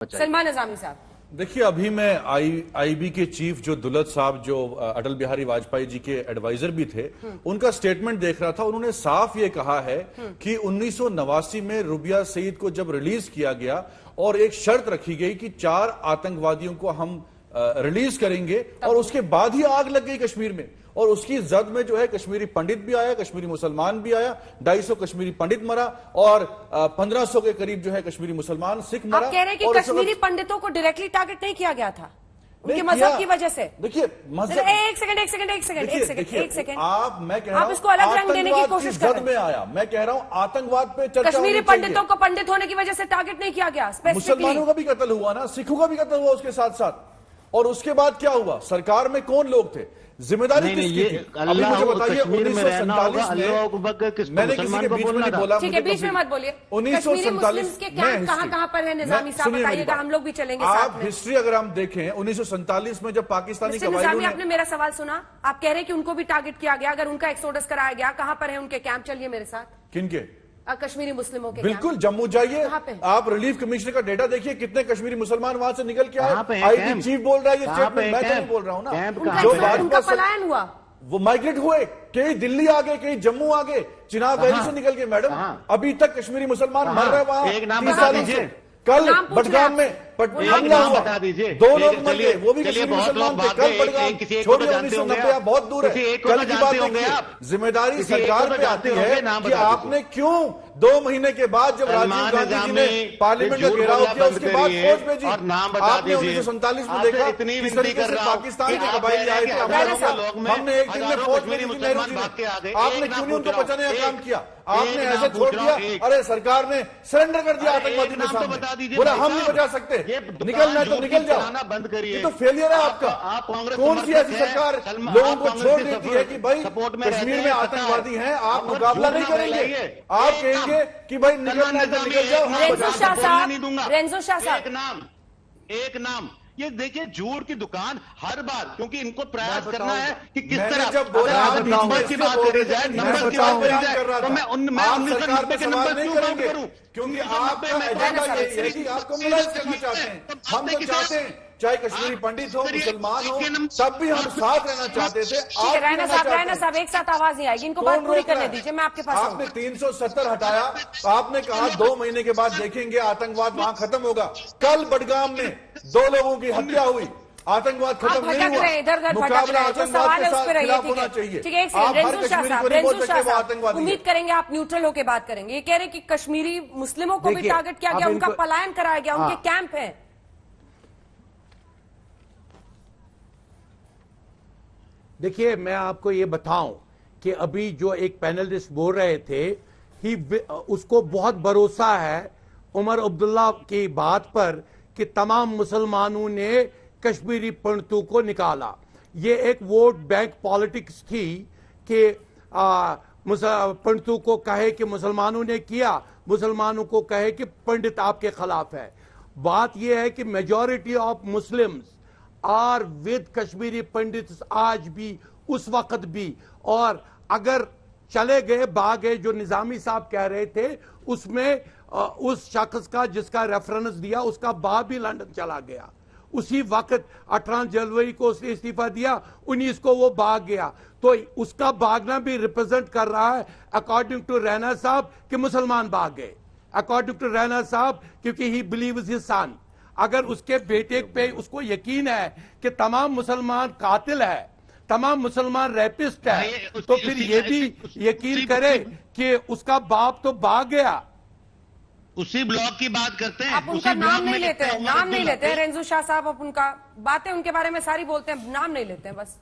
सलमान निजामी साहब, देखिए अभी मैं आईबी के चीफ जो दुलत साहब जो अटल बिहारी वाजपेयी जी के एडवाइजर भी थे, उनका स्टेटमेंट देख रहा था। उन्होंने साफ ये कहा है कि 1989 में रुबिया सईद को जब रिलीज किया गया और एक शर्त रखी गई कि 4 आतंकवादियों को हम रिलीज करेंगे और उसके बाद ही आग लग गई कश्मीर में। और उसकी जद में जो है कश्मीरी पंडित भी आया, कश्मीरी मुसलमान भी आया, 250 कश्मीरी पंडित मरा और 1500 के करीब जो है कश्मीरी मुसलमान सिख मरा। आप कह रहे हैं कि कश्मीरी पंडितों को डायरेक्टली टारगेट नहीं किया गया था उनके मजहब की वजह से? देखिए मजहब, एक सेकंड, मैं कह रहा हूं आप इसको अलग रंग देने की कोशिश कर रहे हैं। आया, मैं कह रहा हूं आतंकवाद पे चर्चा। कश्मीरी पंडितों को पंडित होने की वजह से टारगेट नहीं किया गया, मुसलमानों का भी कत्ल हुआ ना, सिखों का भी कत्ल हुआ उसके साथ साथ। और उसके बाद क्या हुआ? सरकार में कौन लोग थे? जिम्मेदारी किसकी थी? अभी मुझे बताइए 1947 में, मैंने किसी के बीच में नहीं बोला, ठीक है बीच में मत बोलिए। 1947 के कैंप कहां पर है निजामी साहब, बताइएगा, हम लोग भी चलेंगे साथ आप में। हिस्ट्री अगर हम देखें 1947 में जब पाकिस्तानी निजामी, आपने मेरा सवाल सुना? आप कह रहे हैं कि उनको भी टारगेट किया गया, अगर उनका एक्सोडस कराया गया, कहां पर है उनके कैंप? चलिए मेरे साथ। किनके? कश्मीरी मुस्लिमों के। बिल्कुल, जम्मू जाइए, आप रिलीफ कमिश्नर का डेटा देखिए, कितने कश्मीरी मुसलमान वहां से निकल के आए। आईबी चीफ बोल रहा है, ये स्टेटमेंट मैं तो नहीं बोल रहा हूं ना। जो उनका पलायन हुआ, वो माइग्रेट हुए, कहीं दिल्ली आ गए, कहीं जम्मू आ गए, चिनाब वैली से निकल के। मैडम अभी तक कश्मीरी मुसलमान मर रहे वहां। एक नाम बता दीजिए। कल बडगाम में हमला हुआ, 2 लोग मर गए, वो भी कश्मीरी मुसलमान थे। कल बडगाम, छोड़िए 1990, आप बहुत दूर है। कल की बात देखिए। जिम्मेदारी सरकार पे आती है कि आपने क्यों 2 महीने के बाद जब राजीव गांधी जी ने पार्लियामेंट का घेराव किया, उसके बाद फौज भेजी। आपने 1947 में देखा किस तरीके से पाकिस्तान के कबायली आए थे, हमने एक दिन में फौज भेजी थी नेहरू जी ने। आपने क्यों नहीं उनको बचाने का काम किया? आपने ऐसे छोड़ दिया। अरे सरकार ने सरेंडर कर दिया आतंकवादी के सामने, बोला हम नहीं बचा सकते, निकलना है तो निकल जाओ। बंद करिए। ये तो फेलियर है आपका। कौन सी ऐसी सरकार लोगों को छोड़ देती है कि भाई कश्मीर में आतंकवादी हैं, आप मुकाबला नहीं करेंगे, आप कहेंगे कि भाई निकलना है तो निकल जाओ, हम रेंजो शाह साहब, एक नाम ये देखिए, झूठ की दुकान हर बार, क्योंकि इनको प्रयास करना है कि किस तरह जब बोला नंबर की बात करी जाए, नंबर की बात करी जाए, तो मैं 1990 के नंबर क्यों काउंट करूं? क्योंकि आपका एजेंडा ये है कि आपको मोबिलाइज करना चाहते हैं। हम तो चाहते हैं चाहे कश्मीरी पंडित हो, मुसलमान हो, तब भी हम साथ रहना चाहते थे। रायना साहब एक साथ आवाज नहीं आएगी, इनको बात पूरी करने दीजिए, मैं आपके पास। आपने 370 हटाया, आपने कहा 2 महीने के बाद देखेंगे आतंकवाद वहां खत्म होगा। कल बडगाम में 2 लोगों की हत्या हुई, आतंकवाद खत्म नहीं हुआ। इधर मुकाबला आतंकवाद के साथ खिलाफ होना चाहिए। ठीक है, रेंजो शाह साहब, उम्मीद करेंगे आप न्यूट्रल होकर बात करेंगे। ये कह रहे कि कश्मीरी मुस्लिमों को भी टारगेट किया गया, उनका पलायन कराया गया, उनके कैंप है। देखिए मैं आपको ये बताऊं कि अभी जो एक पैनलिस्ट बोल रहे थे, उसको बहुत भरोसा है उमर अब्दुल्ला की बात पर कि तमाम मुसलमानों ने कश्मीरी पंडितों को निकाला। ये एक वोट बैंक पॉलिटिक्स थी कि पंडितों को कहे कि मुसलमानों ने किया, मुसलमानों को कहे कि पंडित आपके खिलाफ है। बात यह है कि majority of Muslims are with Kashmiri Pandit आज भी, उस वक्त भी। और अगर चले गए, भाग गए, जो निजामी साहब कह रहे थे, उसमें उस शख्स का जिसका रेफरेंस दिया उसका बाप भी लंदन चला गया। उसी वक्त 18 जनवरी को उसने इस्तीफा दिया, 19 को वो भाग गया। तो उसका भागना भी रिप्रेजेंट कर रहा है अकॉर्डिंग टू रैना साहब कि मुसलमान भाग गए, अकॉर्डिंग टू रैना साहब, क्योंकि ही बिलीव्स हिज सन। अगर उसके बेटे पे उसको यकीन है कि तमाम मुसलमान कातिल है, तमाम मुसलमान रैपिस्ट है, तो फिर ये भी यकीन करे कि उसका बाप तो भाग गया। उसी ब्लॉक की बात करते हैं, आप उनका नाम नहीं लेते हैं, नाम नहीं लेते हैं रेंजो शाह साहब। आप उनका बातें उनके बारे में सारी बोलते हैं, नाम नहीं लेते हैं बस।